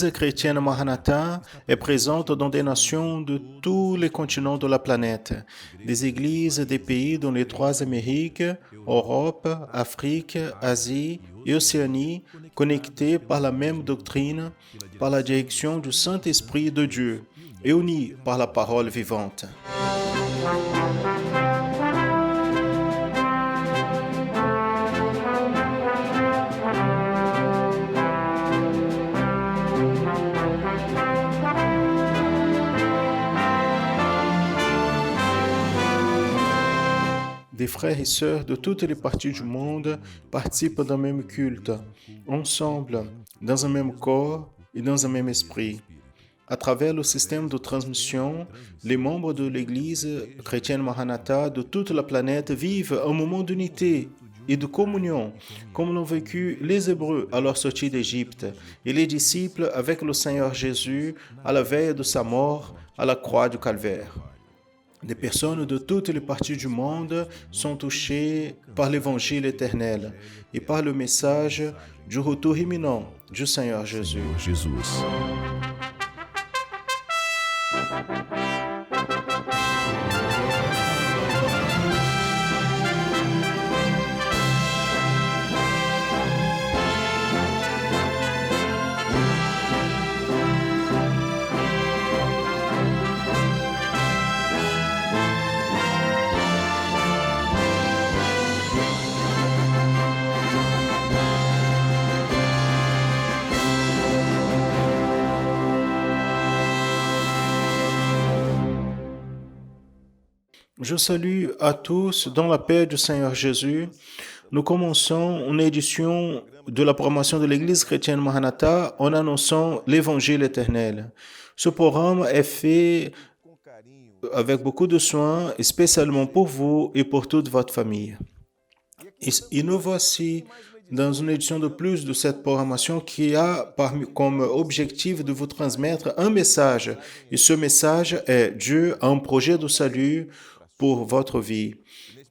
l'Église chrétienne Maranatha est présente dans des nations de tous les continents de la planète, des églises des pays dans les 3 Amériques, Europe, Afrique, Asie et Océanie, connectées par la même doctrine, par la direction du Saint-Esprit de Dieu et unies par la parole vivante. Des frères et sœurs de toutes les parties du monde participent d'un même culte, ensemble, dans un même corps et dans un même esprit. À travers le système de transmission, les membres de l'Église chrétienne Maranatha de toute la planète vivent un moment d'unité et de communion, comme l'ont vécu les Hébreux à leur sortie d'Égypte et les disciples avec le Seigneur Jésus à la veille de sa mort à la croix du Calvaire. Des personnes de toutes les parties du monde sont touchées par l'Évangile éternel et par le message du retour imminent du Seigneur Jésus. Je salue à tous dans la paix du Seigneur Jésus. Nous commençons une édition de la programmation de l'Église chrétienne Maranatha en annonçant l'Évangile éternel. Ce programme est fait avec beaucoup de soin, spécialement pour vous et pour toute votre famille. Et nous voici dans une édition de plus de cette programmation qui a comme objectif de vous transmettre un message. Et ce message est Dieu a un projet de salut pour votre vie.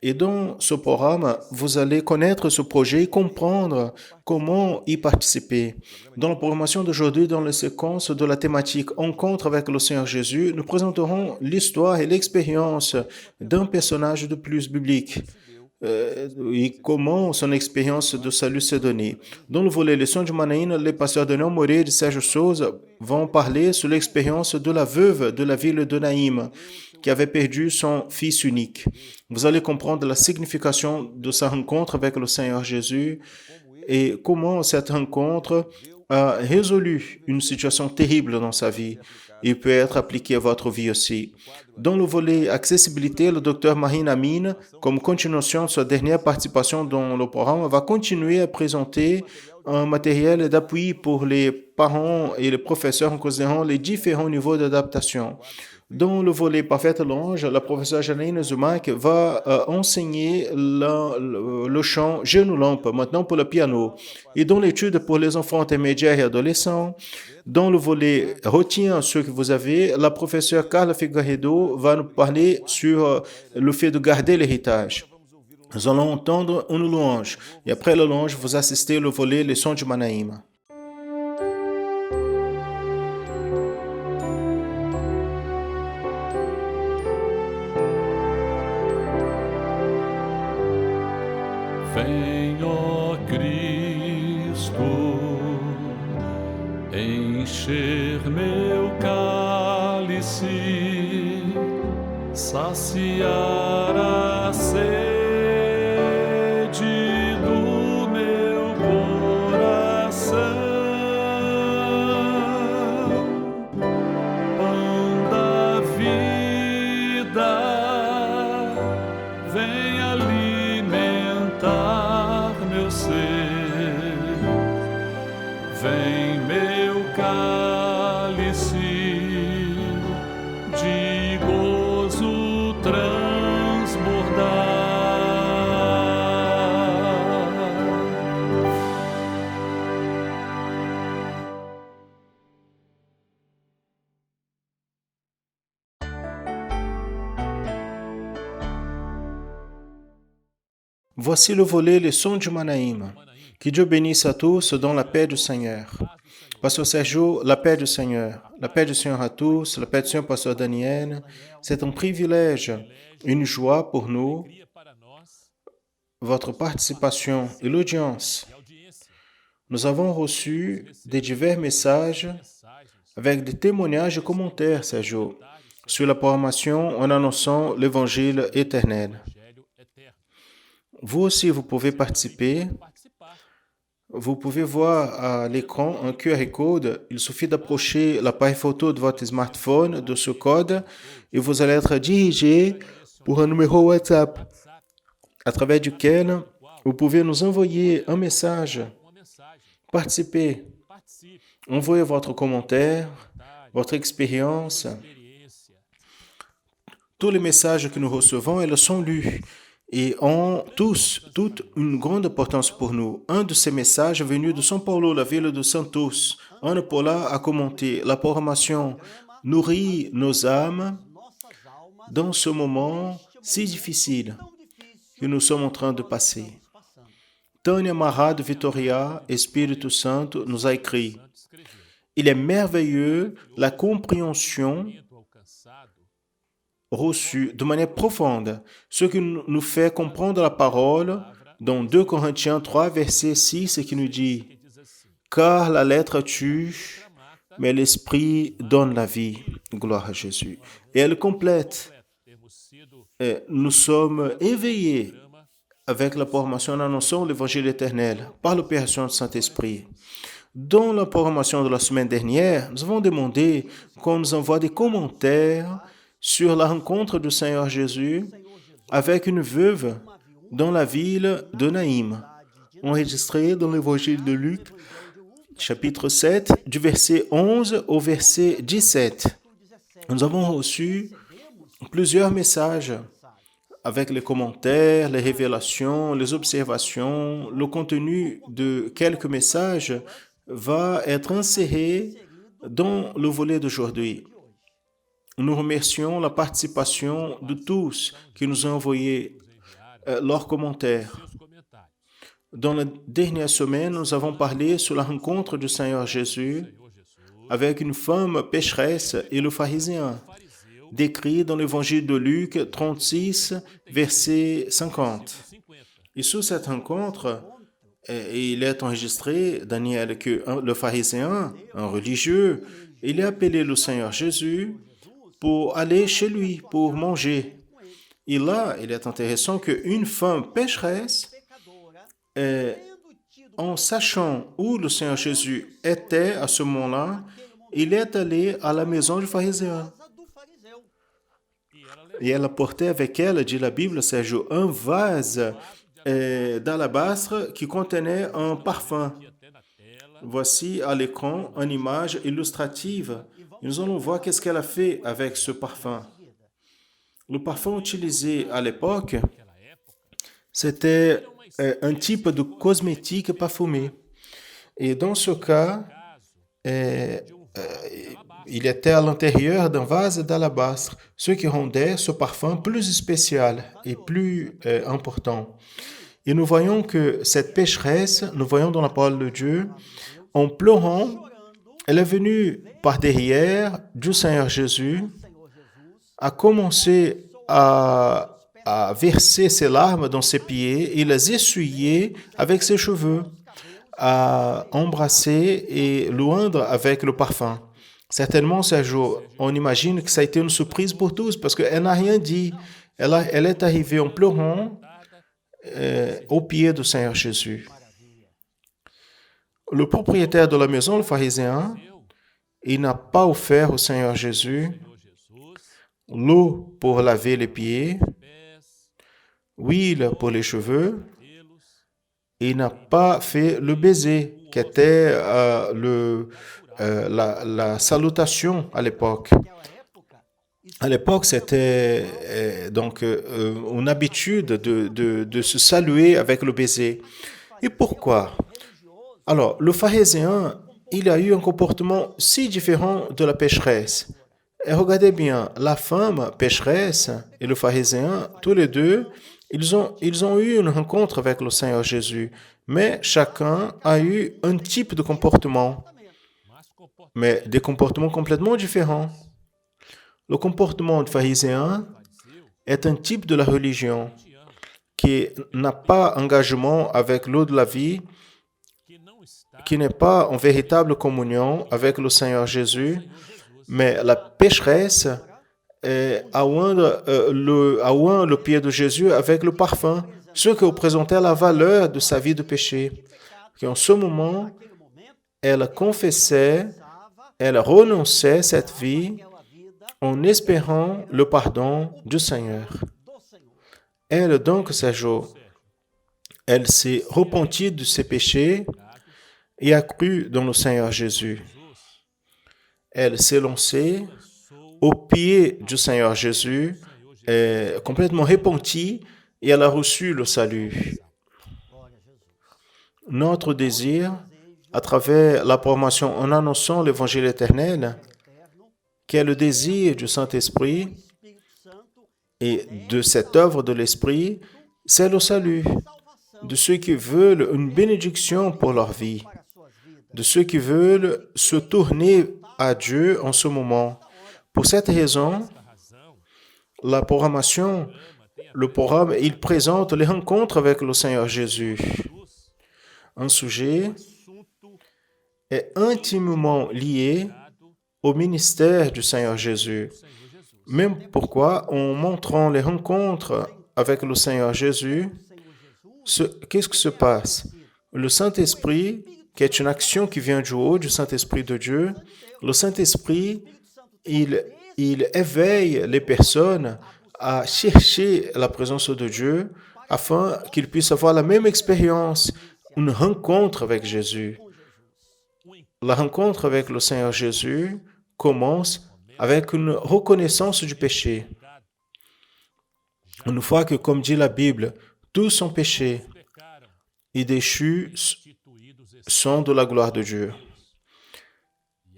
Et dans ce programme, vous allez connaître ce projet et comprendre comment y participer. Dans la programmation d'aujourd'hui, dans la séquence de la thématique Rencontre avec le Seigneur Jésus, nous présenterons l'histoire et l'expérience d'un personnage de plus biblique et comment son expérience de salut s'est donnée. Dans le volet Leçons du Manaïna, les pasteurs Daniel Moreira et Sergio Souza vont parler sur l'expérience de la veuve de la ville de Naïm, qui avait perdu son fils unique. Vous allez comprendre la signification de sa rencontre avec le Seigneur Jésus et comment cette rencontre a résolu une situation terrible dans sa vie et peut être appliquée à votre vie aussi. Dans le volet accessibilité, le docteur Marine Amin, comme continuation de sa dernière participation dans le programme, va continuer à présenter un matériel d'appui pour les parents et les professeurs en considérant les différents niveaux d'adaptation. Dans le volet Parfaite Louange, la professeure Janine Zumak va enseigner le chant Genou Lampe, maintenant pour le piano. Et dans l'étude pour les enfants intermédiaires et adolescents, dans le volet Retiens ce que vous avez, la professeure Carla Figueiredo va nous parler sur le fait de garder l'héritage. Nous allons entendre une louange. Et après la louange, vous assistez au volet Leçons du Manaïm. Vem, ó Cristo, encher meu cálice, saciar a sede do meu coração. Pão da vida, vem alimentar meu ser, vem meu cálice de gozo transbordar. Voici le volet Leçons du Manaïm. Que Dieu bénisse à tous dans la paix du Seigneur. Pasteur Sergio, la paix du Seigneur. La paix du Seigneur à tous, la paix du Seigneur, Pasteur Daniel. C'est un privilège, une joie pour nous, votre participation et l'audience. Nous avons reçu des divers messages avec des témoignages et commentaires, Sergio, sur la programmation en annonçant l'évangile éternel. Vous aussi, vous pouvez participer. Vous pouvez voir à l'écran un QR code. Il suffit d'approcher l'appareil photo de votre smartphone de ce code et vous allez être dirigé pour un numéro WhatsApp à travers duquel vous pouvez nous envoyer un message. Participez. Envoyez votre commentaire, votre expérience. Tous les messages que nous recevons, ils sont lus et ont toute une grande importance pour nous. Un de ces messages venu de São Paulo, la ville de Santos. Ana Paula a commenté la programmation nourrit nos âmes dans ce moment si difficile que nous sommes en train de passer. Tânia Marrado Vitoria, Espírito Santo, nous a écrit: il est merveilleux la compréhension reçue de manière profonde, ce qui nous fait comprendre la parole dans 2 Corinthiens 3, verset 6, qui nous dit: car la lettre tue, mais l'esprit donne la vie. Gloire à Jésus. Et elle complète: nous sommes éveillés avec la programmation en annonçant l'évangile éternel par l'opération du Saint-Esprit. Dans la programmation de la semaine dernière, nous avons demandé qu'on nous envoie des commentaires sur la rencontre du Seigneur Jésus avec une veuve dans la ville de Naïm, enregistrée dans l'évangile de Luc, chapitre 7, du verset 11 au verset 17. Nous avons reçu plusieurs messages avec les commentaires, les révélations, les observations. Le contenu de quelques messages va être inséré dans le volet d'aujourd'hui. Nous remercions la participation de tous qui nous ont envoyé leurs commentaires. Dans la dernière semaine, nous avons parlé sur la rencontre du Seigneur Jésus avec une femme pécheresse et le pharisien, décrit dans l'évangile de Luc 36, verset 50. Et sur cette rencontre, il est enregistré, Daniel, que le pharisien, un religieux, il a appelé le Seigneur Jésus pour aller chez lui, pour manger. Et là, il est intéressant qu'une femme pécheresse, en sachant où le Seigneur Jésus était à ce moment-là, il est allé à la maison du pharisien. Et elle apportait avec elle, dit la Bible, Sergio, un vase d'alabastre qui contenait un parfum. Voici à l'écran une image illustrative. Et nous allons voir qu'est-ce qu'elle a fait avec ce parfum. Le parfum utilisé à l'époque, c'était un type de cosmétique parfumé. Et dans ce cas, il était à l'intérieur d'un vase d'alabastre, ce qui rendait ce parfum plus spécial et plus important. Et nous voyons que cette pécheresse, nous voyons dans la parole de Dieu, en pleurant, elle est venue par derrière du Seigneur Jésus, a commencé à verser ses larmes dans ses pieds et les essuyer avec ses cheveux, à embrasser et l'oindre avec le parfum. Certainement, Sergio, on imagine que ça a été une surprise pour tous parce qu'elle n'a rien dit. Elle est arrivée en pleurant au pied du Seigneur Jésus. Le propriétaire de la maison, le pharisien, il n'a pas offert au Seigneur Jésus l'eau pour laver les pieds, huile pour les cheveux. Il n'a pas fait le baiser, qui était la salutation à l'époque. À l'époque, c'était donc une habitude de se saluer avec le baiser. Et pourquoi? Alors, le pharisien, il a eu un comportement si différent de la pécheresse. Et regardez bien, la femme pécheresse et le pharisien, tous les deux, ils ont eu une rencontre avec le Seigneur Jésus, mais chacun a eu un type de comportement. mais des comportements complètement différents. Le comportement du pharisien est un type de la religion qui n'a pas engagement avec l'eau de la vie, qui n'est pas en véritable communion avec le Seigneur Jésus, mais la pécheresse a oint le pied de Jésus avec le parfum, ce qui représentait la valeur de sa vie de péché. Et en ce moment, elle confessait, elle renonçait cette vie en espérant le pardon du Seigneur. Elle, donc, ce jour, elle s'est repentie de ses péchés et a cru dans le Seigneur Jésus. Elle s'est lancée au pied du Seigneur Jésus, complètement repentie, et elle a reçu le salut. Notre désir, à travers la promotion en annonçant l'évangile éternel, qui est le désir du Saint-Esprit et de cette œuvre de l'Esprit, c'est le salut de ceux qui veulent une bénédiction pour leur vie, de ceux qui veulent se tourner à Dieu en ce moment. Pour cette raison, la programmation, le programme, il présente les rencontres avec le Seigneur Jésus. Un sujet est intimement lié au ministère du Seigneur Jésus. Même pourquoi, en montrant les rencontres avec le Seigneur Jésus, qu'est-ce qui se passe? Le Saint-Esprit, qui est une action qui vient du haut, du Saint-Esprit de Dieu, le Saint-Esprit, il éveille les personnes à chercher la présence de Dieu afin qu'ils puissent avoir la même expérience, une rencontre avec Jésus. La rencontre avec le Seigneur Jésus commence avec une reconnaissance du péché. Une fois que, comme dit la Bible, tous ont péché et déchus sont de la gloire de Dieu.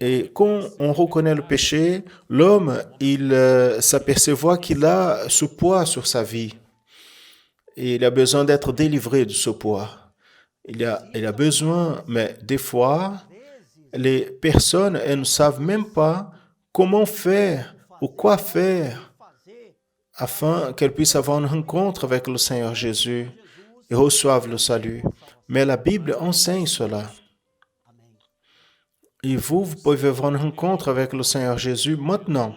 Et quand on reconnaît le péché, l'homme, il s'aperçoit qu'il a ce poids sur sa vie. Et il a besoin d'être délivré de ce poids. Il a besoin, mais des fois, les personnes, elles ne savent même pas comment faire ou quoi faire afin qu'elles puissent avoir une rencontre avec le Seigneur Jésus et reçoivent le salut. Mais la Bible enseigne cela. Et vous pouvez avoir une rencontre avec le Seigneur Jésus maintenant,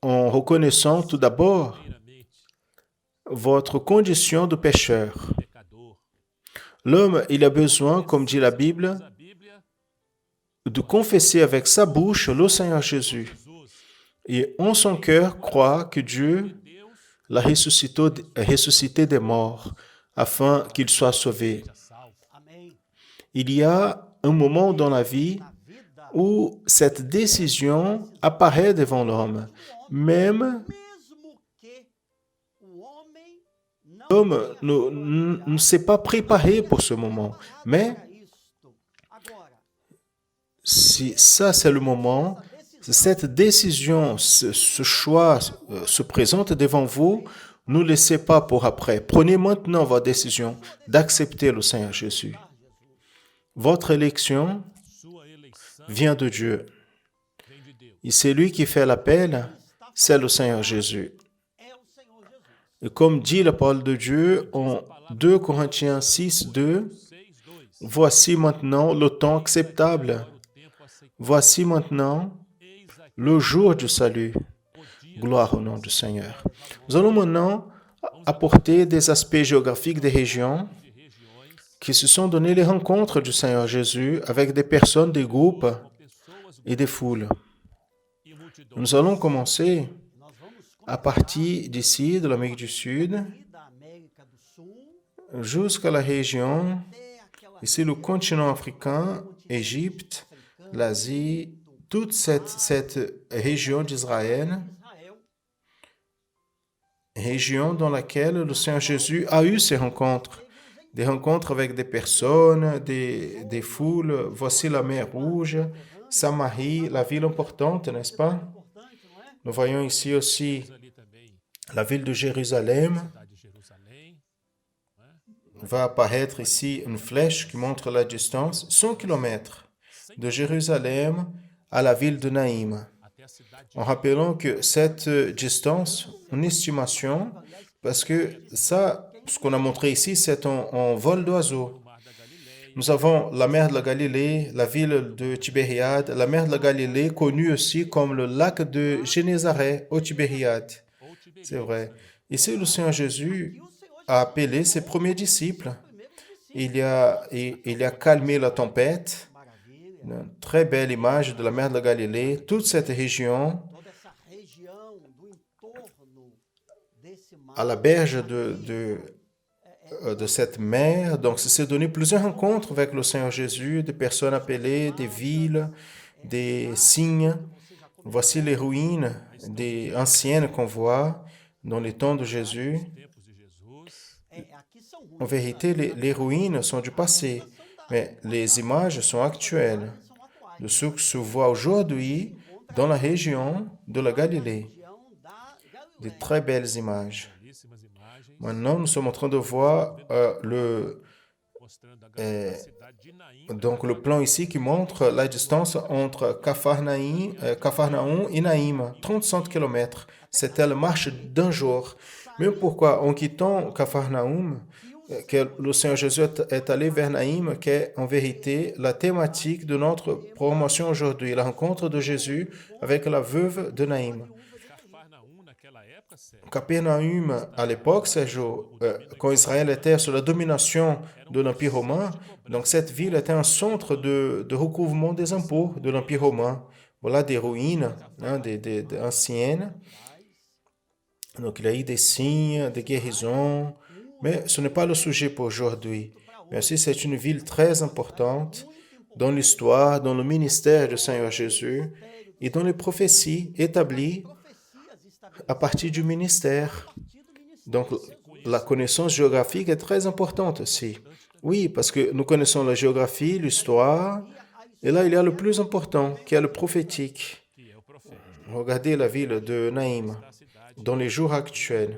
en reconnaissant tout d'abord votre condition de pécheur. L'homme, il a besoin, comme dit la Bible, de confesser avec sa bouche le Seigneur Jésus. Et en son cœur croit que Dieu l'a ressuscité des morts afin qu'il soit sauvé. Il y a un moment dans la vie où cette décision apparaît devant l'homme. Même l'homme ne s'est pas préparé pour ce moment. Mais si ça c'est le moment, cette décision, ce choix se présente devant vous, ne laissez pas pour après. Prenez maintenant votre décision d'accepter le Seigneur Jésus. Votre élection vient de Dieu. Et c'est lui qui fait l'appel, c'est le Seigneur Jésus. Et comme dit la parole de Dieu en 2 Corinthiens 6, 2, voici maintenant le temps acceptable. Voici maintenant le jour du salut. Gloire au nom du Seigneur. Nous allons maintenant apporter des aspects géographiques des régions qui se sont donné les rencontres du Seigneur Jésus avec des personnes, des groupes et des foules. Nous allons commencer à partir d'ici, de l'Amérique du Sud, jusqu'à la région, ici le continent africain, Égypte, l'Asie, toute cette région d'Israël, région dans laquelle le Seigneur Jésus a eu ses rencontres. Des rencontres avec des personnes, des foules. Voici la mer Rouge, Samarie, la ville importante, n'est-ce pas? Nous voyons ici aussi la ville de Jérusalem. Va apparaître ici une flèche qui montre la distance, 100 km. de Jérusalem à la ville de Naïm. En rappelant que cette distance, une estimation, parce que ça, ce qu'on a montré ici, c'est en vol d'oiseau. Nous avons la mer de la Galilée, la ville de Tibériade, la mer de la Galilée, connue aussi comme le lac de Génézareth au Tibériade. C'est vrai. Ici, le Seigneur Jésus a appelé ses premiers disciples. Il a calmé la tempête. Une très belle image de la mer de la Galilée. Toute cette région, à la berge de cette mer. Donc, c'est donné plusieurs rencontres avec le Seigneur Jésus, des personnes appelées, des villes, des signes. Voici les ruines des anciennes qu'on voit dans les temps de Jésus. En vérité, les ruines sont du passé, mais les images sont actuelles de ce que se voit aujourd'hui dans la région de la Galilée. De très belles images. Maintenant, nous sommes en train de voir donc le plan ici qui montre la distance entre Capharnaüm et Naïm, 35 km. C'était la marche d'un jour. Mais pourquoi, en quittant Capharnaüm, que le Seigneur Jésus est allé vers Naïm, qui est en vérité la thématique de notre promotion aujourd'hui, la rencontre de Jésus avec la veuve de Naïm. Capernaum, à l'époque, quand Israël était sous la domination de l'Empire romain, donc cette ville était un centre de recouvrement des impôts de l'Empire romain. Voilà des ruines des anciennes. Donc il y a eu des signes, des guérisons, mais ce n'est pas le sujet pour aujourd'hui. Mais aussi, c'est une ville très importante dans l'histoire, dans le ministère du Seigneur Jésus et dans les prophéties établies à partir du ministère. Donc, la connaissance géographique est très importante aussi. Oui, parce que nous connaissons la géographie, l'histoire, et là, il y a le plus important, qui est le prophétique. Regardez la ville de Naïm, dans les jours actuels.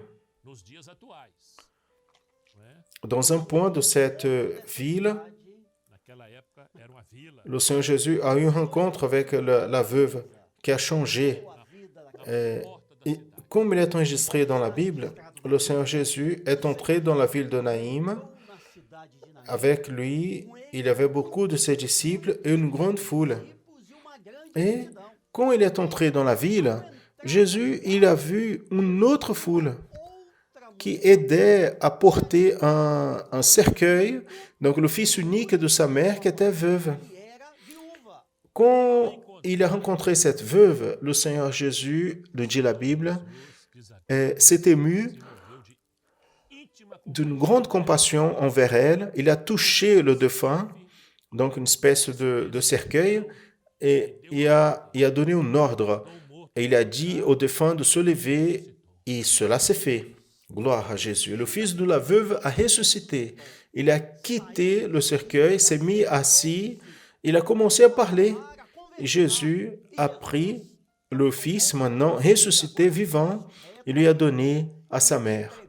Dans un point de cette ville, le Seigneur Jésus a eu une rencontre avec la veuve qui a changé. Et comme il est enregistré dans la Bible, le Seigneur Jésus est entré dans la ville de Naïm. Avec lui, il y avait beaucoup de ses disciples et une grande foule. Et quand il est entré dans la ville, Jésus, il a vu une autre foule qui aidait à porter un cercueil, donc le fils unique de sa mère qui était veuve. Quand il a rencontré cette veuve, le Seigneur Jésus, le dit la Bible, s'est ému d'une grande compassion envers elle. Il a touché le défunt, donc une espèce de cercueil, et il a donné un ordre. Et il a dit au défunt de se lever, et cela s'est fait. Gloire à Jésus. Le fils de la veuve a ressuscité. Il a quitté le cercueil, s'est mis assis, il a commencé à parler. Jésus a pris le fils, maintenant ressuscité, vivant, et lui a donné à sa mère.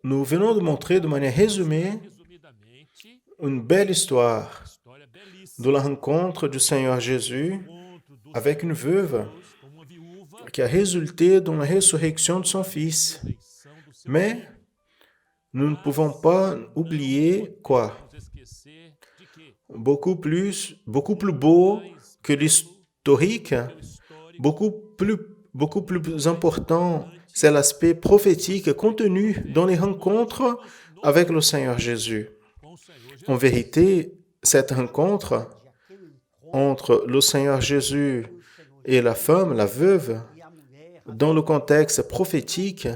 Nous venons de montrer de manière résumée une belle histoire de la rencontre du Seigneur Jésus avec une veuve qui a résulté dans la résurrection de son fils. Mais nous ne pouvons pas oublier quoi? Beaucoup plus beau que l'historique, beaucoup plus important, c'est l'aspect prophétique contenu dans les rencontres avec le Seigneur Jésus. En vérité, cette rencontre entre le Seigneur Jésus et la femme, la veuve, dans le contexte prophétique,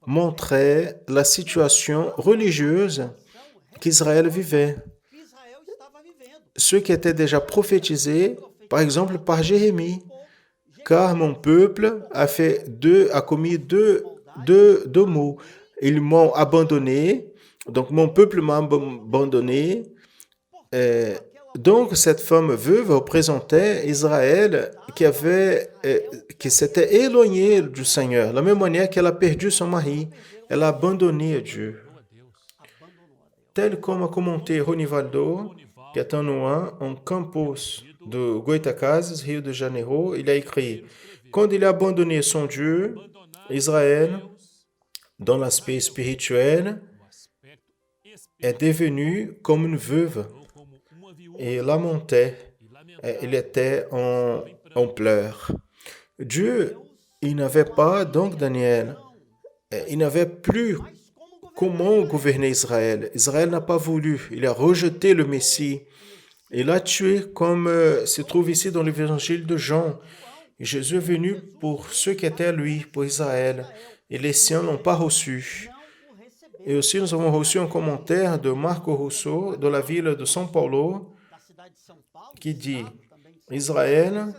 montrait la situation religieuse qu'Israël vivait. Ce qui était déjà prophétisé, par exemple, par Jérémie. Car mon peuple a commis deux maux. Ils m'ont abandonné, donc mon peuple m'a abandonné. Donc cette femme veuve représentait Israël qui s'était éloigné du Seigneur. De la même manière qu'elle a perdu son mari, elle a abandonné Dieu. Tel comme a commenté Ronivaldo, que est un campus de Goytacazes, Rio de Janeiro. Il a écrit: quand il a abandonné son Dieu, Israël, dans l'aspect spirituel, est devenu comme une veuve et lamentait. Il était en pleurs. Dieu, il n'avait pas, donc Daniel, il n'avait plus comment gouverner Israël. Israël n'a pas voulu. Il a rejeté le Messie. Il l'a tué, comme se trouve ici dans l'évangile de Jean. Et Jésus est venu pour ceux qui étaient à lui, pour Israël. Et les siens ne l'ont pas reçu. Et aussi, nous avons reçu un commentaire de Marco Russo, de la ville de São Paulo, qui dit: Israël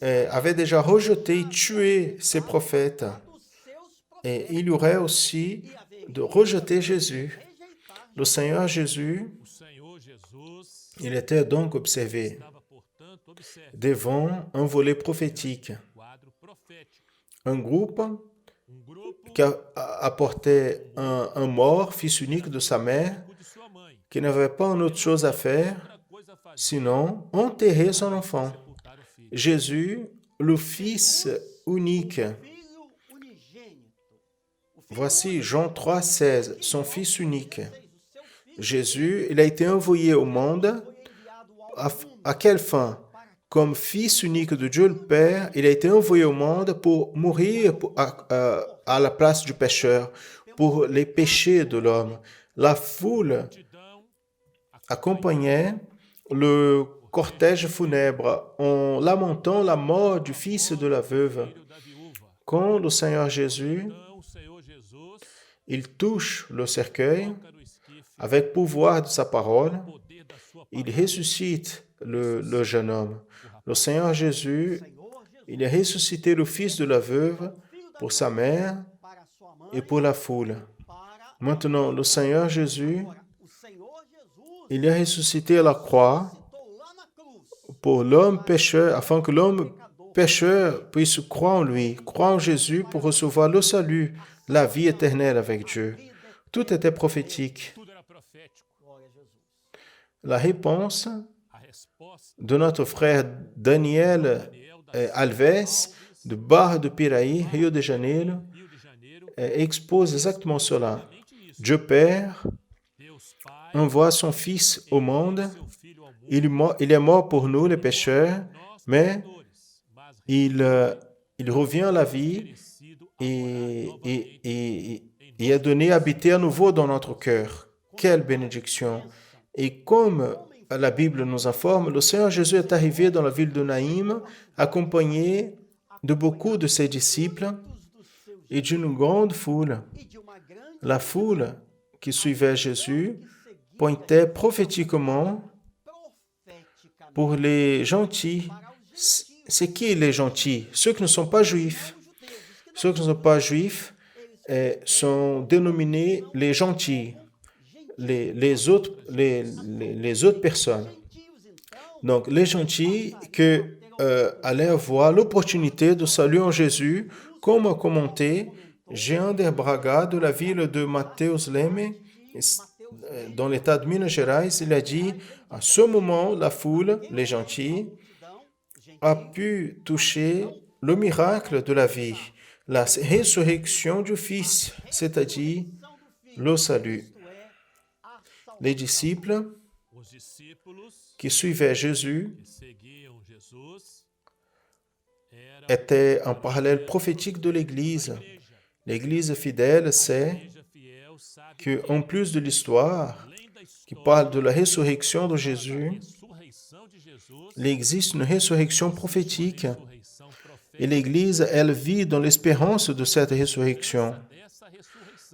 avait déjà rejeté et tué ses prophètes. Et il y aurait aussi de rejeter Jésus. Le Seigneur Jésus, il était donc observé devant un volet prophétique. Un groupe qui apportait un mort, fils unique de sa mère, qui n'avait pas une autre chose à faire, sinon enterrer son enfant. Jésus, le Fils unique. Voici Jean 3,16, son Fils unique. Jésus, il a été envoyé au monde. À quelle fin? Comme Fils unique de Dieu le Père, il a été envoyé au monde pour mourir à la place du pécheur, pour les péchés de l'homme. La foule accompagnait le cortège funèbre en lamentant la mort du fils de la veuve. Quand le Seigneur Jésus, il touche le cercueil avec pouvoir de sa parole, il ressuscite le jeune homme. Le Seigneur Jésus, il a ressuscité le fils de la veuve pour sa mère et pour la foule. Maintenant, le Seigneur Jésus, il a ressuscité à la croix pour l'homme pécheur, afin que l'homme pécheur puisse croire en lui, croire en Jésus pour recevoir le salut, la vie éternelle avec Dieu. Tout était prophétique. La réponse de notre frère Daniel Alves, de Barra do Piraí, Rio de Janeiro, expose exactement cela. Dieu Père envoie son Fils au monde. Il est mort pour nous, les pécheurs, mais il revient à la vie et est donné à habiter à nouveau dans notre cœur. Quelle bénédiction! Et comme la Bible nous informe, le Seigneur Jésus est arrivé dans la ville de Naïm, accompagné de beaucoup de ses disciples et d'une grande foule. La foule qui suivait Jésus pointait prophétiquement pour les gentils. C'est qui les gentils? Ceux qui ne sont pas juifs. Ceux qui ne sont pas juifs sont dénominés les gentils, les autres personnes. Donc, les gentils qui allaient voir l'opportunité de saluer en Jésus, comme a commenté Jean de Braga de la ville de Mateus Leme, dans l'état de Minas Gerais. Il a dit: à ce moment, la foule, les gentils, a pu toucher le miracle de la vie, la résurrection du Fils, c'est-à-dire le salut. Les disciples qui suivaient Jésus étaient un parallèle prophétique de l'Église. L'Église fidèle sait qu'en plus de l'histoire qui parle de la résurrection de Jésus, il existe une résurrection prophétique. Et l'Église, elle vit dans l'espérance de cette résurrection.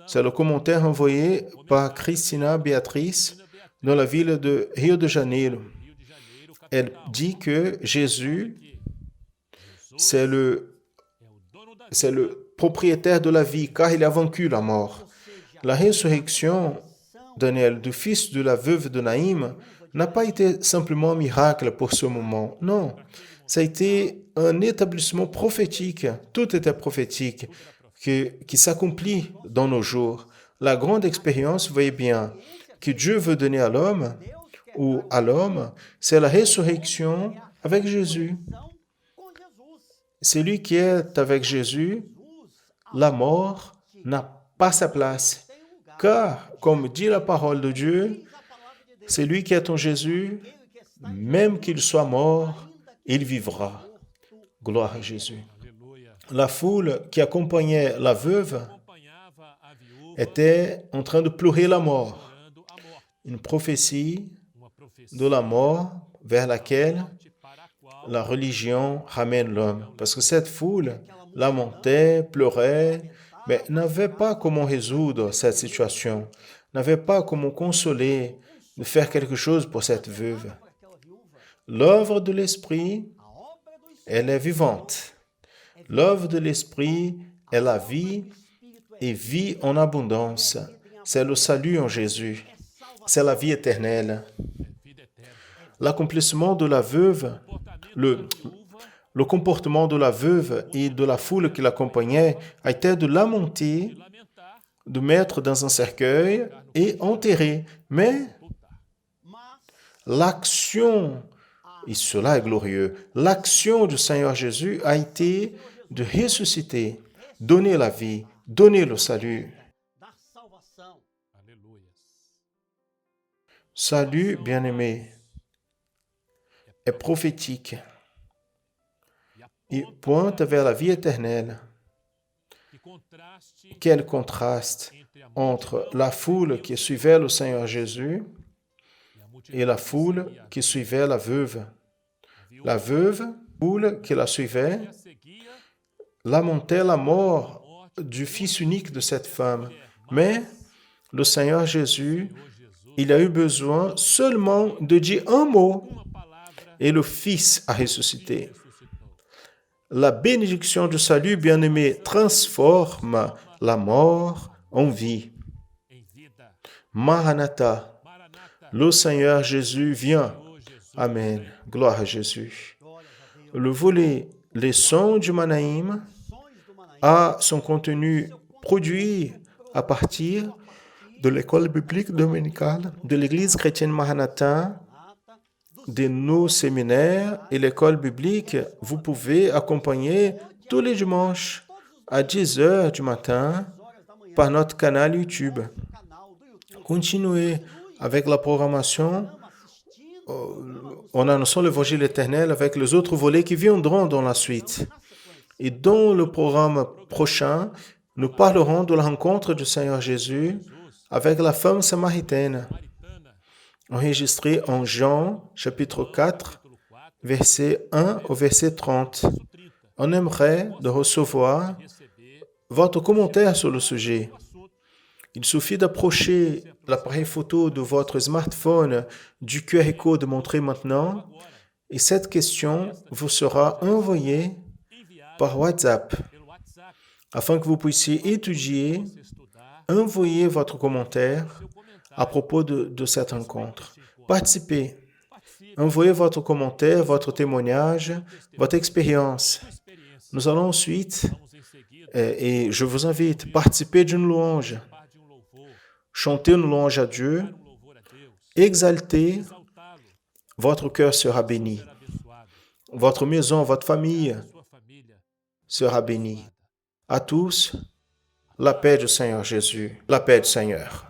C'est le commentaire envoyé par Cristina Beatriz dans la ville de Rio de Janeiro. Elle dit que Jésus, c'est le propriétaire de la vie, car il a vaincu la mort. La résurrection, Daniel, du fils de la veuve de Naïm, n'a pas été simplement un miracle pour ce moment. Non, ça a été un établissement prophétique. Tout était prophétique, qui s'accomplit dans nos jours. La grande expérience, vous voyez bien, que Dieu veut donner à l'homme, ou à l'homme, c'est la résurrection avec Jésus. Celui qui est avec Jésus, la mort n'a pas sa place. Car, comme dit la parole de Dieu, celui qui est en Jésus, même qu'il soit mort, il vivra. Gloire à Jésus. La foule qui accompagnait la veuve était en train de pleurer la mort. Une prophétie de la mort vers laquelle la religion ramène l'homme. Parce que cette foule lamentait, pleurait, mais n'avait pas comment résoudre cette situation, n'avait pas comment consoler, de faire quelque chose pour cette veuve. L'œuvre de l'Esprit, elle est vivante. L'œuvre de l'Esprit est la vie et vie en abondance. C'est le salut en Jésus. C'est la vie éternelle. L'accomplissement de la veuve, le comportement de la veuve et de la foule qui l'accompagnait a été de lamenter, de mettre dans un cercueil et enterrer. Mais l'action, et cela est glorieux, l'action du Seigneur Jésus a été de ressusciter, donner la vie, donner le salut. Salut, bien-aimé, est prophétique. Il pointe vers la vie éternelle. Quel contraste entre la foule qui suivait le Seigneur Jésus et la foule qui suivait la veuve. La veuve, foule qui la suivait, lamentait la mort du fils unique de cette femme. Mais le Seigneur Jésus, il a eu besoin seulement de dire un mot et le Fils a ressuscité. La bénédiction du salut, bien-aimé, transforme la mort en vie. Maranatha, le Seigneur Jésus vient. Amen. Gloire à Jésus. Le volet Les sons du Manaïm a son contenu produit à partir de l'école biblique dominicale de l'Église chrétienne Maranatha, de nos séminaires et l'école biblique. Vous pouvez accompagner tous les dimanches à 10h du matin par notre canal YouTube. Continuez avec la programmation en annonçant l'évangile éternel avec les autres volets qui viendront dans la suite. Et dans le programme prochain, nous parlerons de la rencontre du Seigneur Jésus avec la femme samaritaine, enregistrée en Jean, chapitre 4, verset 1 au verset 30. On aimerait de recevoir votre commentaire sur le sujet. Il suffit d'approcher l'appareil photo de votre smartphone du QR code montré maintenant et cette question vous sera envoyée par WhatsApp afin que vous puissiez étudier, envoyer votre commentaire à propos de cette rencontre. Participez. Envoyez votre commentaire, votre témoignage, votre expérience. Nous allons ensuite, et je vous invite, participer d'une louange. Chantez une louange à Dieu. Exaltez. Votre cœur sera béni. Votre maison, votre famille sera bénie. À tous, la paix du Seigneur Jésus, la paix du Seigneur.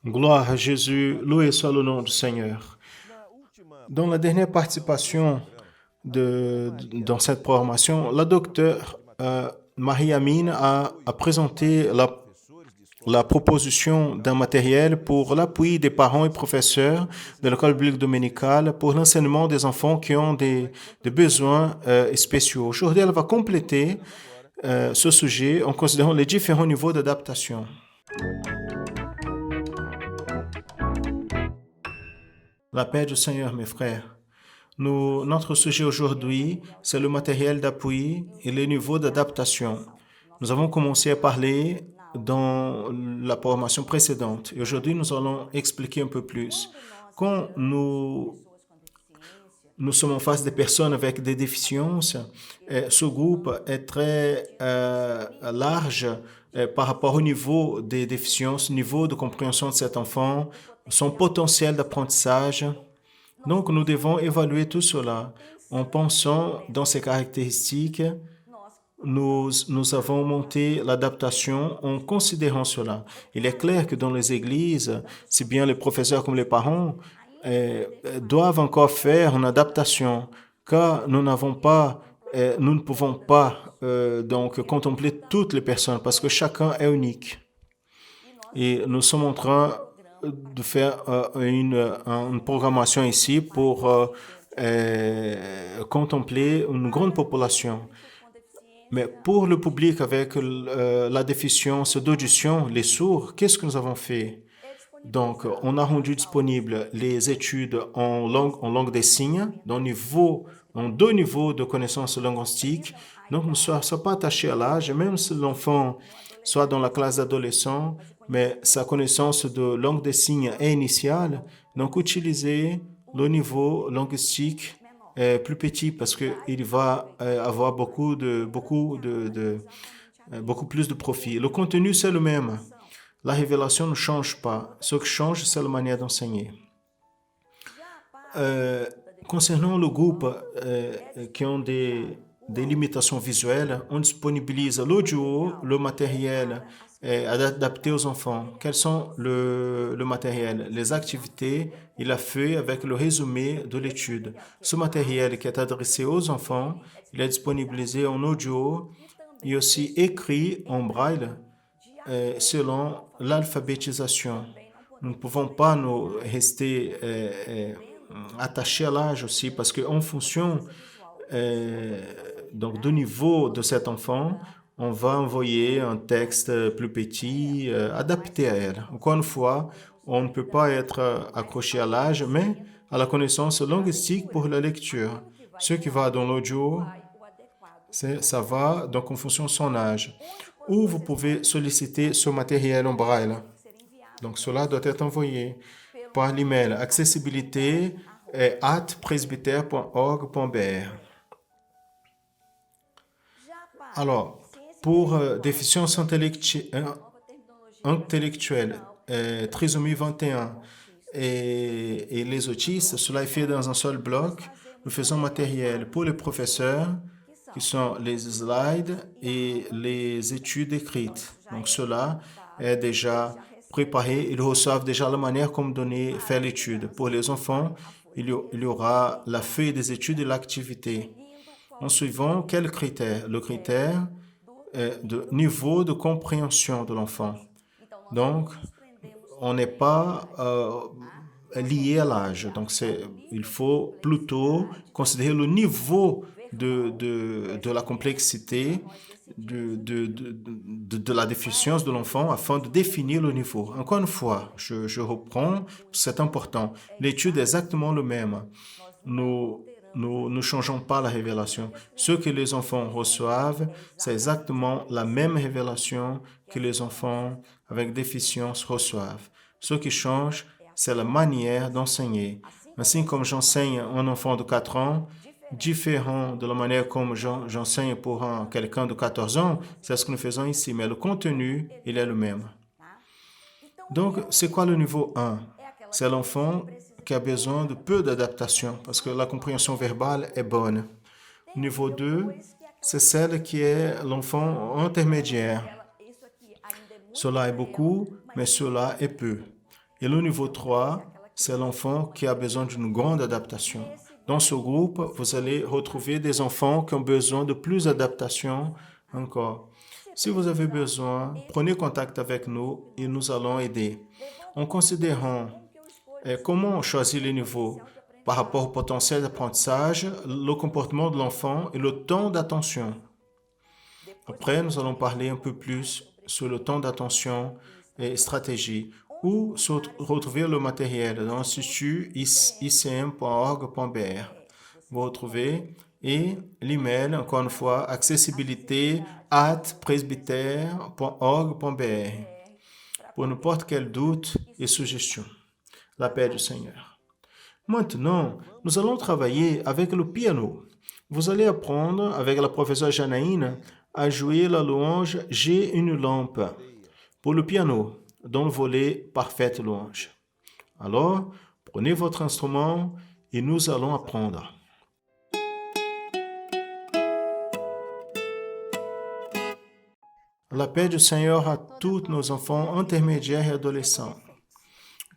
Gloire à Jésus, loué soit le nom du Seigneur. Dans la dernière participation dans cette programmation, la docteure Marie-Amine a présenté la proposition d'un matériel pour l'appui des parents et professeurs de l'école biblique dominicale pour l'enseignement des enfants qui ont des besoins spéciaux. Aujourd'hui, elle va compléter ce sujet en considérant les différents niveaux d'adaptation. La paix du Seigneur, mes frères. Notre sujet aujourd'hui, c'est le matériel d'appui et les niveaux d'adaptation. Nous avons commencé à parler dans la formation précédente et aujourd'hui, nous allons expliquer un peu plus. Quand nous sommes en face des personnes avec des déficiences, ce groupe est très large par rapport au niveau des déficiences, niveau de compréhension de cet enfant, son potentiel d'apprentissage. Donc, nous devons évaluer tout cela en pensant dans ces caractéristiques. Nous avons monté l'adaptation en considérant cela. Il est clair que dans les églises, si bien les professeurs comme les parents doivent encore faire une adaptation, car nous ne pouvons pas donc contempler toutes les personnes parce que chacun est unique. Et nous sommes en train de faire une programmation ici pour contempler une grande population. Mais pour le public avec la déficience d'audition, les sourds, qu'est-ce que nous avons fait? Donc, on a rendu disponibles les études en langue des signes, dans deux niveaux de connaissance linguistique. Donc, ne soyons pas attachés à l'âge, même si l'enfant soit dans la classe d'adolescent, mais sa connaissance de langue des signes est initiale. Donc, utilisez le niveau linguistique plus petit parce qu'il va avoir beaucoup plus de profit. Le contenu, c'est le même. La révélation ne change pas. Ce qui change, c'est la manière d'enseigner. Concernant le groupe qui ont des limitations visuelles, on disponibilise l'audio, le matériel adapté aux enfants. Quels sont le matériel? Les activités et la feuille avec le résumé de l'étude. Ce matériel qui est adressé aux enfants, il est disponibilisé en audio et aussi écrit en braille selon l'alphabétisation. Nous ne pouvons pas nous rester attachés à l'âge aussi parce qu'en fonction donc du niveau de cet enfant, on va envoyer un texte plus petit, adapté à elle. Encore une fois, on ne peut pas être accroché à l'âge, mais à la connaissance linguistique pour la lecture. Ce qui va dans l'audio, ça va donc en fonction de son âge. Ou vous pouvez solliciter ce matériel en braille. Donc, cela doit être envoyé par l'email accessibilité@presbytère.org.br. Alors, pour déficience intellectuelle, trisomie 21 et les autistes, cela est fait dans un seul bloc. Nous faisons matériel pour les professeurs, qui sont les slides et les études écrites. Donc, cela est déjà préparé. Ils reçoivent déjà la manière comme faire l'étude. Pour les enfants, il y aura la feuille des études et l'activité. En suivant quel critère? Le critère de niveau de compréhension de l'enfant. Donc, on n'est pas lié à l'âge. Donc, il faut plutôt considérer le niveau de la complexité de la déficience de l'enfant afin de définir le niveau. Encore une fois, je reprends, c'est important. L'étude est exactement le même. Nous ne changeons pas la révélation. Ce que les enfants reçoivent, c'est exactement la même révélation que les enfants avec déficience reçoivent. Ce qui change, c'est la manière d'enseigner. Ainsi comme j'enseigne un enfant de 4 ans, différent de la manière comme j'enseigne pour quelqu'un de 14 ans, c'est ce que nous faisons ici, mais le contenu, il est le même. Donc, c'est quoi le niveau 1? C'est l'enfant qui a besoin de peu d'adaptation parce que la compréhension verbale est bonne. Niveau 2, c'est celle qui est l'enfant intermédiaire. Cela est beaucoup, mais cela est peu. Et le niveau 3, c'est l'enfant qui a besoin d'une grande adaptation. Dans ce groupe, vous allez retrouver des enfants qui ont besoin de plus d'adaptation encore. Si vous avez besoin, prenez contact avec nous et nous allons aider. En considérant comment choisir les niveaux par rapport au potentiel d'apprentissage, le comportement de l'enfant et le temps d'attention. Après, nous allons parler un peu plus sur le temps d'attention et stratégie. Où se retrouver le matériel dans l'Institut icm.org.br. Vous retrouvez et l'email, encore une fois, accessibilité@presbytère.org.br pour n'importe quel doute et suggestion. La paix du Seigneur. Maintenant, nous allons travailler avec le piano. Vous allez apprendre avec la professeure Janaïne à jouer la louange « J'ai une lampe » pour le piano, dans le volet Parfaite louange. Alors, prenez votre instrument et nous allons apprendre. La paix du Seigneur à tous nos enfants intermédiaires et adolescents.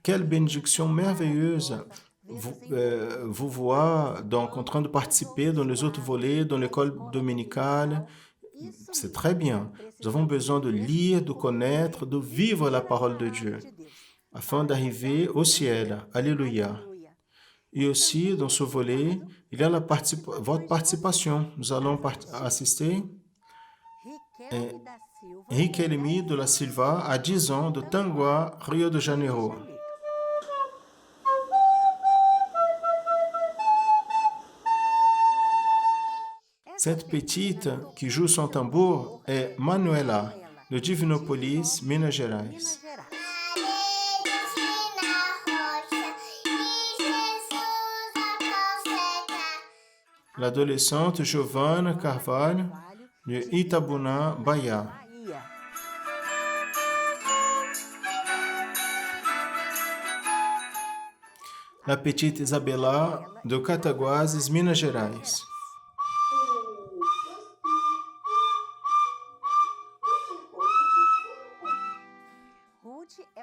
Quelle bénédiction merveilleuse vous voir donc en train de participer dans les autres volets, dans l'école dominicale. C'est très bien. Nous avons besoin de lire, de connaître, de vivre la parole de Dieu afin d'arriver au ciel. Alléluia. Et aussi, dans ce volet, il y a votre participation. Nous allons assister Riquelme de la Silva, à 10 ans, de Tanguá, Rio de Janeiro. Cette petite qui joue son tambour est Manuela, de Divinópolis, Minas Gerais. L'adolescente Giovana Carvalho, de Itabuna, Bahia. La petite Isabela, de Cataguases, Minas Gerais.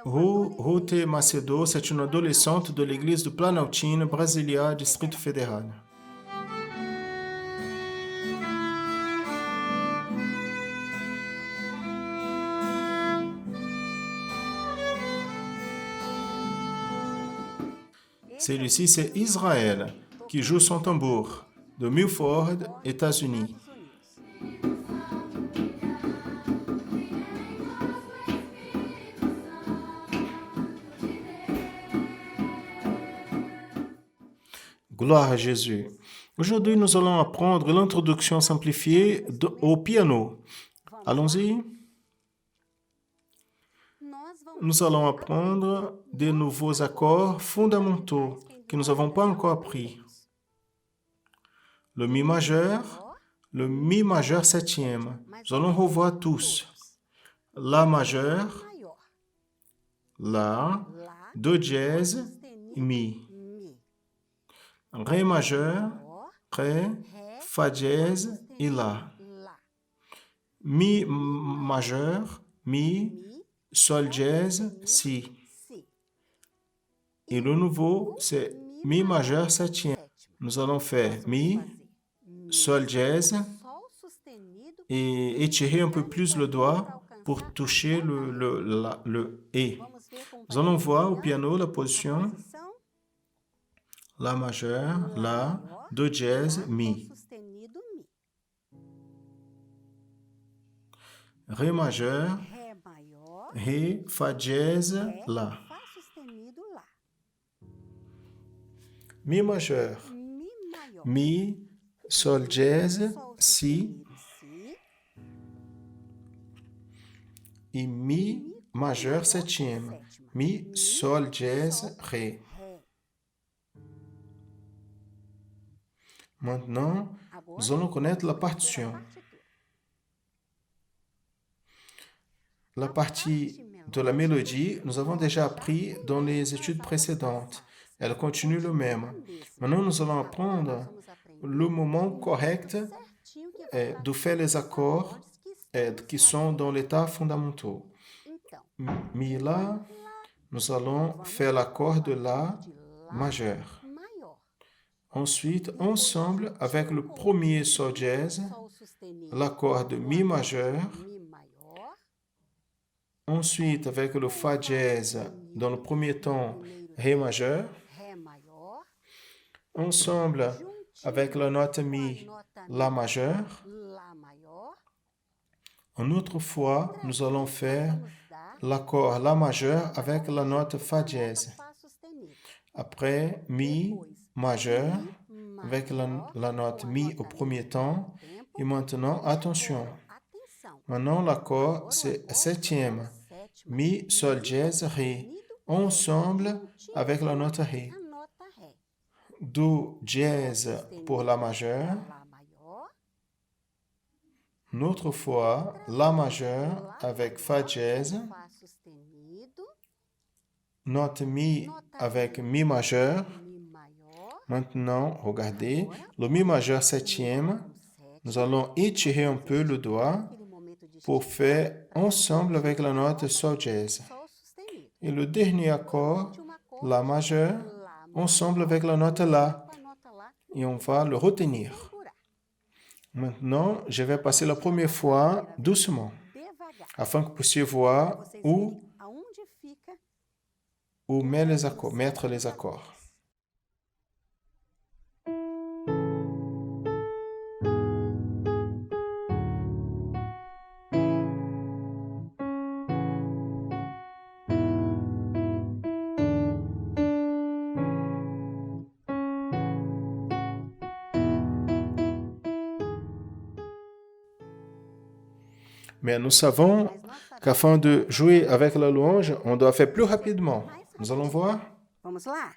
Ruth Macedo, c'est une adolescente de l'église de Planaltina, Brasilia, Distrito Fédéral. Celui-ci, c'est Israël, qui joue son tambour, de Milford, États-Unis. Gloire à Jésus. Aujourd'hui, nous allons apprendre l'introduction simplifiée au piano. Allons-y. Nous allons apprendre de nouveaux accords fondamentaux que nous n'avons pas encore appris. Le mi majeur septième. Nous allons revoir tous. La majeur, La, Do dièse, Mi. Ré majeur, Ré, Fa dièse et La. Mi majeur, Mi, Sol dièse, Si. Et le nouveau, c'est Mi majeur septième. Nous allons faire Mi, Sol dièse et étirer un peu plus le doigt pour toucher le E. Nous allons voir au piano la position La majeur, La, Do dièse, Mi. Ré majeur, Ré, Fa dièse, La. Mi majeur, Mi, Sol dièse, Si. Et Mi majeur septième. Mi, Sol dièse, Ré. Maintenant, nous allons connaître la partition. La partie de la mélodie, nous avons déjà appris dans les études précédentes. Elle continue le même. Maintenant, nous allons apprendre le moment correct de faire les accords qui sont dans l'état fondamentaux. Mi, La, nous allons faire l'accord de La majeur. Ensuite, ensemble, avec le premier Sol dièse, l'accord de Mi majeur. Ensuite, avec le Fa dièse, dans le premier temps, Ré majeur. Ensemble, avec la note Mi, La majeur. Une autre fois, nous allons faire l'accord La majeur avec la note Fa dièse. Après, Mi majeur avec la note Mi au premier temps. Et maintenant, attention. Maintenant, l'accord, c'est septième. Mi, Sol dièse, Ré. Ensemble avec la note Ré. Do dièse pour La majeur. Une autre fois, La majeur avec Fa dièse. Note Mi avec Mi majeur. Maintenant, regardez, le Mi majeur septième. Nous allons étirer un peu le doigt pour faire ensemble avec la note Sol dièse. Et le dernier accord, La majeur, ensemble avec la note La. Et on va le retenir. Maintenant, je vais passer la première fois doucement, afin que vous puissiez voir où mettre les accords. Mais nous savons qu'afin de jouer avec la louange, on doit faire plus rapidement. Nous allons voir. Vamos lá?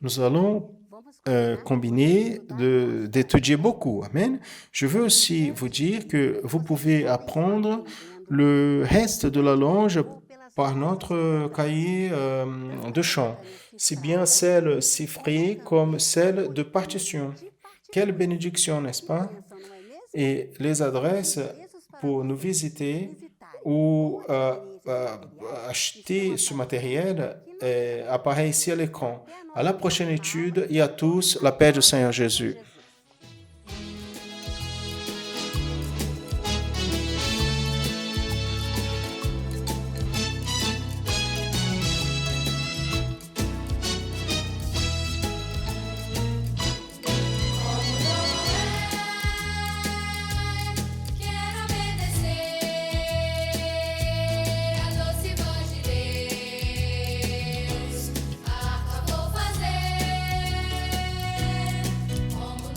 Nous allons combiner, d'étudier beaucoup. Amen. Je veux aussi vous dire que vous pouvez apprendre le reste de la louange par notre cahier de chant, si bien celle chiffrée comme celle de partition. Quelle bénédiction, n'est-ce pas? Et les adresses pour nous visiter ou acheter ce matériel apparaît ici à l'écran. À la prochaine étude et à tous, la paix du Seigneur Jésus. Como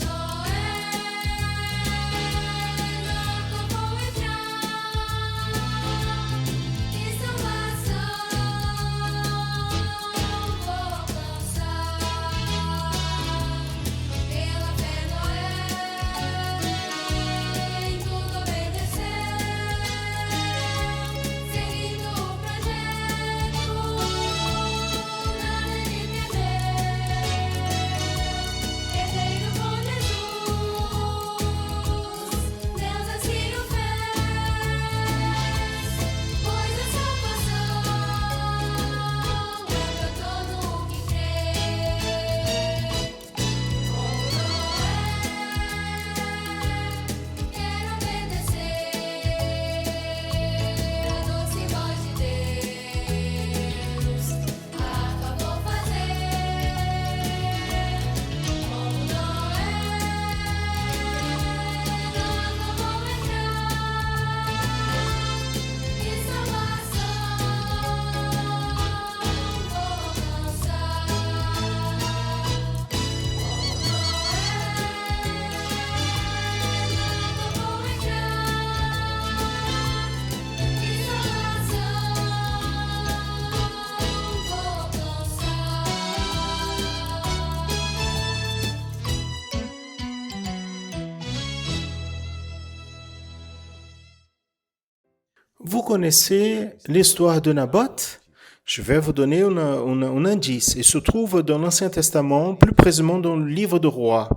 connaissez l'histoire de Naboth? Je vais vous donner un indice. Il se trouve dans l'Ancien Testament, plus précisément dans le livre de Rois.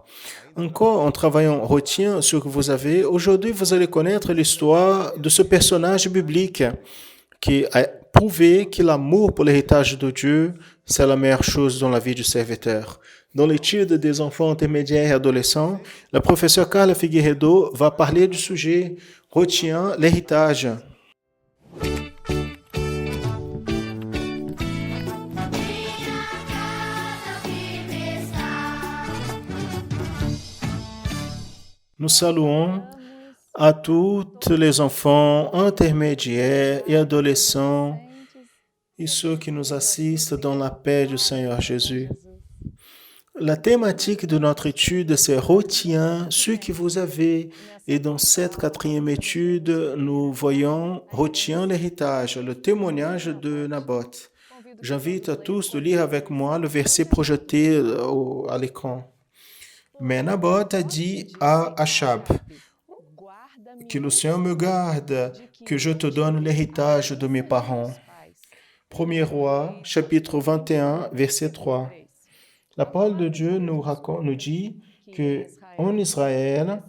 Encore en travaillant, retiens ce que vous avez. Aujourd'hui, vous allez connaître l'histoire de ce personnage biblique qui a prouvé que l'amour pour l'héritage de Dieu, c'est la meilleure chose dans la vie du serviteur. Dans l'étude des enfants intermédiaires et adolescents, le professeur Carla Figueiredo va parler du sujet « Retiens l'héritage ». Nous saluons à tous les enfants intermédiaires et adolescents et ceux qui nous assistent dans la paix du Seigneur Jésus. La thématique de notre étude, c'est « Retiens ce que vous avez ». Et dans cette quatrième étude, nous voyons « Retiens l'héritage », le témoignage de Naboth. J'invite à tous de lire avec moi le verset projeté à l'écran. Mais Naboth a dit à Achab, « Que le Seigneur me garde, que je te donne l'héritage de mes parents. » 1er Roi, chapitre 21, verset 3. La parole de Dieu nous dit qu'en Israël,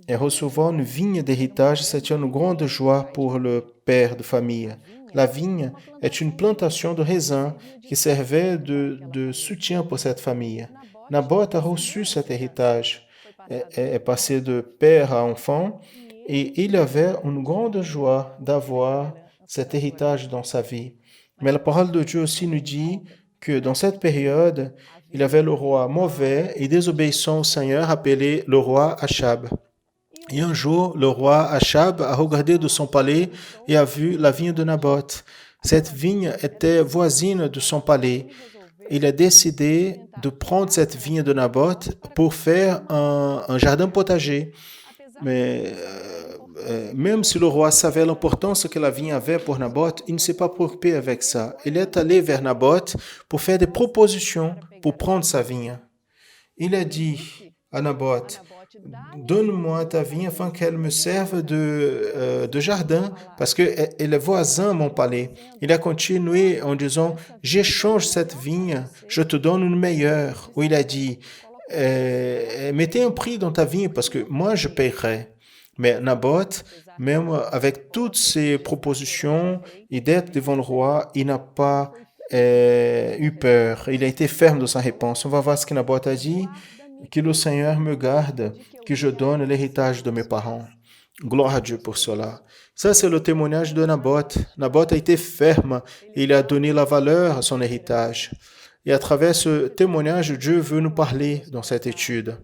et recevoir une vigne d'héritage, c'est une grande joie pour le père de famille. La vigne est une plantation de raisins qui servait de soutien pour cette famille. Naboth a reçu cet héritage, est passé de père à enfant, et il avait une grande joie d'avoir cet héritage dans sa vie. Mais la parole de Dieu aussi nous dit que dans cette période, il y avait le roi mauvais et désobéissant au Seigneur appelé le roi Achab. Et un jour, le roi Achab a regardé de son palais et a vu la vigne de Naboth. Cette vigne était voisine de son palais. Il a décidé de prendre cette vigne de Naboth pour faire un jardin potager. Mais même si le roi savait l'importance que la vigne avait pour Naboth, il ne s'est pas préoccupé avec ça. Il est allé vers Naboth pour faire des propositions pour prendre sa vigne. Il a dit à Naboth, « Donne-moi ta vigne afin qu'elle me serve de jardin, parce qu'elle est voisin à mon palais. » Il a continué en disant, « J'échange cette vigne, je te donne une meilleure. » Où il a dit, « Mettez un prix dans ta vigne, parce que moi je paierai. » Mais Naboth, même avec toutes ses propositions et d'être devant le roi, il n'a pas eu peur. Il a été ferme dans sa réponse. On va voir ce que Naboth a dit. Que le Seigneur me garde, que je donne l'héritage de mes parents. Gloire à Dieu pour cela. Ça, c'est le témoignage de Naboth. Naboth a été ferme et il a donné la valeur à son héritage. Et à travers ce témoignage, Dieu veut nous parler dans cette étude.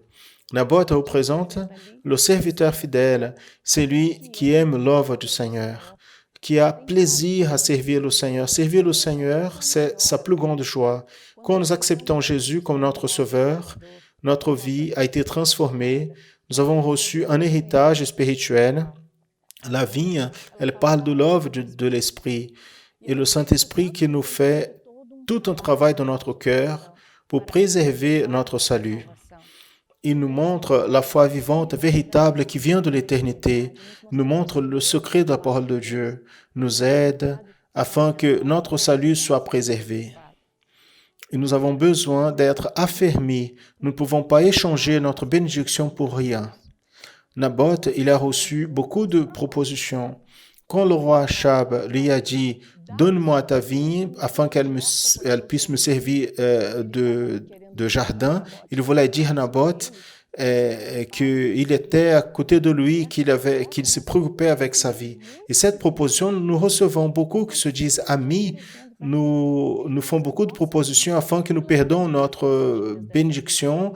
Naboth représente le serviteur fidèle, celui qui aime l'œuvre du Seigneur, qui a plaisir à servir le Seigneur. Servir le Seigneur, c'est sa plus grande joie. Quand nous acceptons Jésus comme notre Sauveur, notre vie a été transformée. Nous avons reçu un héritage spirituel. La vigne, elle parle de l'œuvre de l'Esprit. Et le Saint-Esprit qui nous fait tout un travail dans notre cœur pour préserver notre salut. Il nous montre la foi vivante, véritable, qui vient de l'éternité. Il nous montre le secret de la parole de Dieu. Nous aide afin que notre salut soit préservé. Et nous avons besoin d'être affermis. Nous ne pouvons pas échanger notre bénédiction pour rien. Naboth, il a reçu beaucoup de propositions. Quand le roi Achab lui a dit « Donne-moi ta vigne afin qu'elle puisse me servir de jardin », il voulait dire à Naboth qu'il était à côté de lui, qu'il se préoccupait avec sa vie. Et cette proposition, nous recevons beaucoup qui se disent amis. Nous font beaucoup de propositions afin que nous perdons notre bénédiction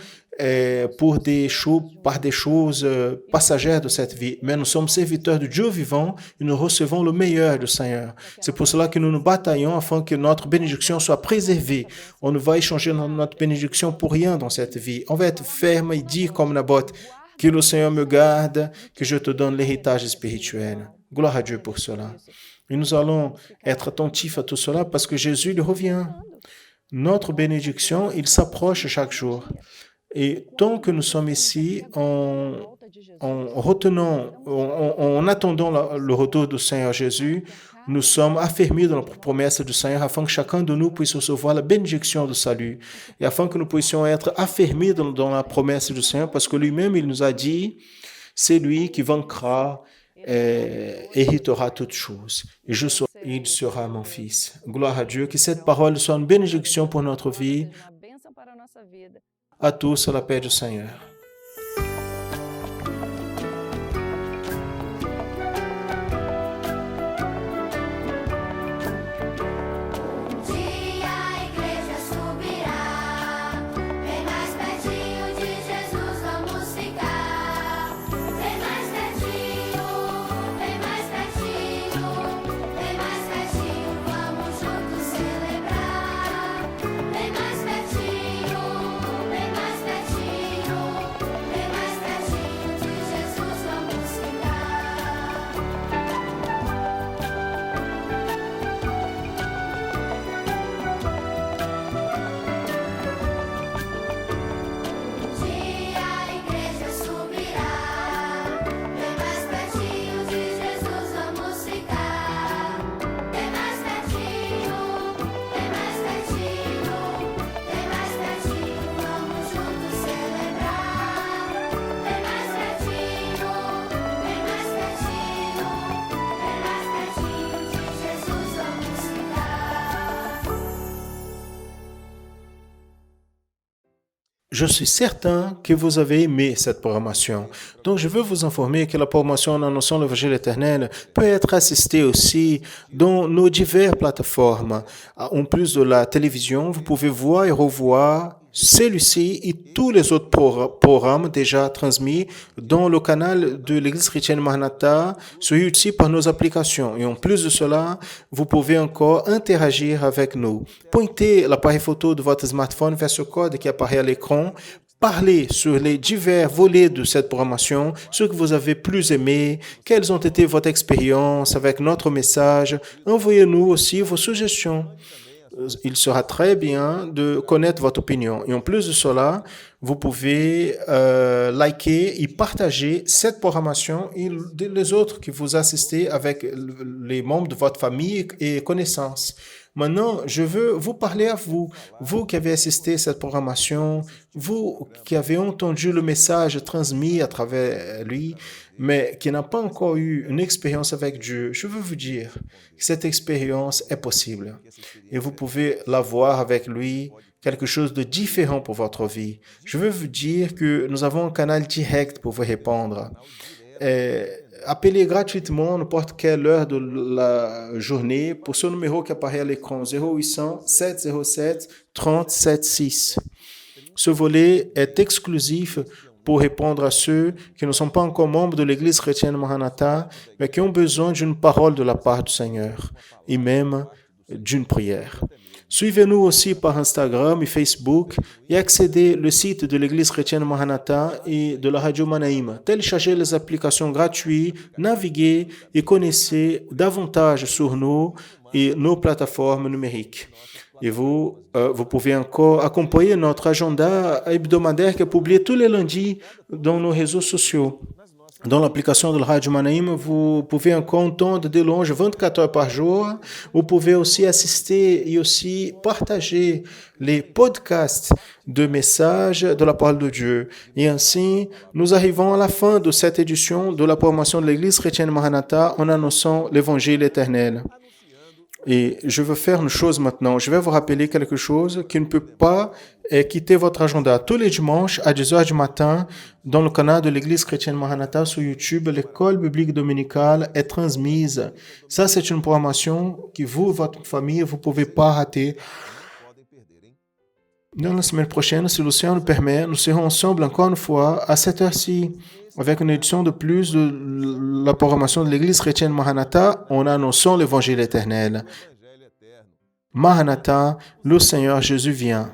par des choses passagères de cette vie. Mais nous sommes serviteurs de Dieu vivant et nous recevons le meilleur du Seigneur. C'est pour cela que nous nous bataillons afin que notre bénédiction soit préservée. On ne va échanger notre bénédiction pour rien dans cette vie. On va être ferme et dire comme Naboth, que le Seigneur me garde, que je te donne l'héritage spirituel. Gloire à Dieu pour cela. Et nous allons être attentifs à tout cela parce que Jésus il revient. Notre bénédiction, il s'approche chaque jour. Et tant que nous sommes ici, on en retenant, en attendant le retour du Seigneur Jésus, nous sommes affermis dans la promesse du Seigneur afin que chacun de nous puisse recevoir la bénédiction du salut et afin que nous puissions être affermis dans la promesse du Seigneur parce que lui-même, il nous a dit, c'est lui qui vaincra et héritera toutes choses. Et il sera mon fils. Gloire à Dieu, que cette parole soit une bénédiction pour notre vie. À tous, à la paix du Seigneur. Je suis certain que vous avez aimé cette programmation. Donc, je veux vous informer que la programmation en annonçant l'Évangile éternel peut être assistée aussi dans nos diverses plateformes. En plus de la télévision, vous pouvez voir et revoir celui-ci et tous les autres programmes déjà transmis dans le canal de l'Église chrétienne Maranatha sur YouTube par nos applications. Et en plus de cela, vous pouvez encore interagir avec nous. Pointez l'appareil photo de votre smartphone vers ce code qui apparaît à l'écran. Parlez sur les divers volets de cette programmation, ce que vous avez plus aimé, quelles ont été votre expérience avec notre message. Envoyez-nous aussi vos suggestions. Il sera très bien de connaître votre opinion. Et en plus de cela, vous pouvez liker et partager cette programmation et les autres qui vous assistez avec les membres de votre famille et connaissances. Maintenant, je veux vous parler à vous, vous qui avez assisté à cette programmation, vous qui avez entendu le message transmis à travers lui, mais qui n'a pas encore eu une expérience avec Dieu. Je veux vous dire que cette expérience est possible et vous pouvez l'avoir avec lui, quelque chose de différent pour votre vie. Je veux vous dire que nous avons un canal direct pour vous répondre. Appelez gratuitement n'importe quelle heure de la journée pour ce numéro qui apparaît à l'écran 0800 707 376. Ce volet est exclusif pour répondre à ceux qui ne sont pas encore membres de l'Église chrétienne Maranatha, mais qui ont besoin d'une parole de la part du Seigneur et même d'une prière. Suivez-nous aussi par Instagram et Facebook et accédez au site de l'Église chrétienne Maranatha et de la Radio Manaïm. Téléchargez les applications gratuites, naviguez et connaissez davantage sur nous et nos plateformes numériques. Et vous pouvez encore accompagner notre agenda hebdomadaire qui est publié tous les lundis dans nos réseaux sociaux. Dans l'application de la Radio Manaïm, vous pouvez encore entendre de longe 24 heures par jour. Vous pouvez aussi assister et aussi partager les podcasts de messages de la parole de Dieu. Et ainsi, nous arrivons à la fin de cette édition de la programmation de l'Église chrétienne Maranatha en annonçant l'Évangile éternel. Et je veux faire une chose maintenant. Je vais vous rappeler quelque chose qui ne peut pas quitter votre agenda. Tous les dimanches à 10 heures du matin, dans le canal de l'Église chrétienne Maranatha sur YouTube, l'école biblique dominicale est transmise. Ça, c'est une programmation que vous, votre famille, vous ne pouvez pas rater. Dans la semaine prochaine, si le Seigneur nous permet, nous serons ensemble encore une fois à cette heure-ci avec une édition de plus de la programmation de l'Église chrétienne Maranatha en annonçant l'Évangile éternel. Maranatha, le Seigneur Jésus vient.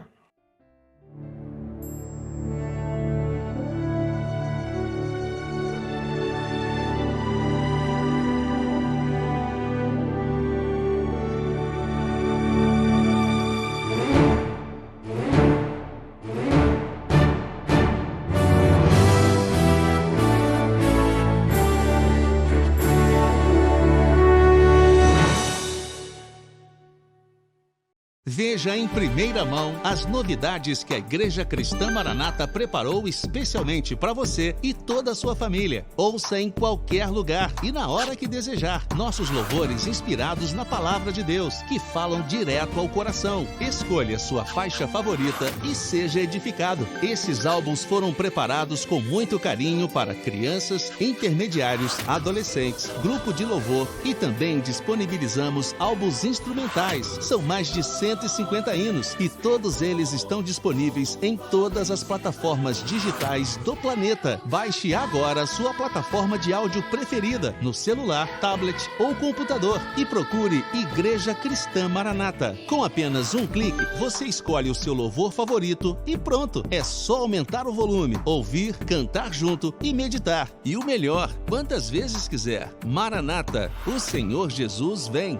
Veja em primeira mão as novidades que a Igreja Cristã Maranata preparou especialmente para você e toda a sua família. Ouça em qualquer lugar e na hora que desejar. Nossos louvores inspirados na Palavra de Deus, que falam direto ao coração. Escolha sua faixa favorita e seja edificado. Esses álbuns foram preparados com muito carinho para crianças, intermediários, adolescentes, grupo de louvor e também disponibilizamos álbuns instrumentais. São mais de 150 hinos e todos eles estão disponíveis em todas as plataformas digitais do planeta. Baixe agora sua plataforma de áudio preferida no celular, tablet ou computador e procure Igreja Cristã Maranata. Com apenas um clique, você escolhe o seu louvor favorito e pronto! É só aumentar o volume, ouvir, cantar junto e meditar. E o melhor, quantas vezes quiser. Maranata, o Senhor Jesus vem.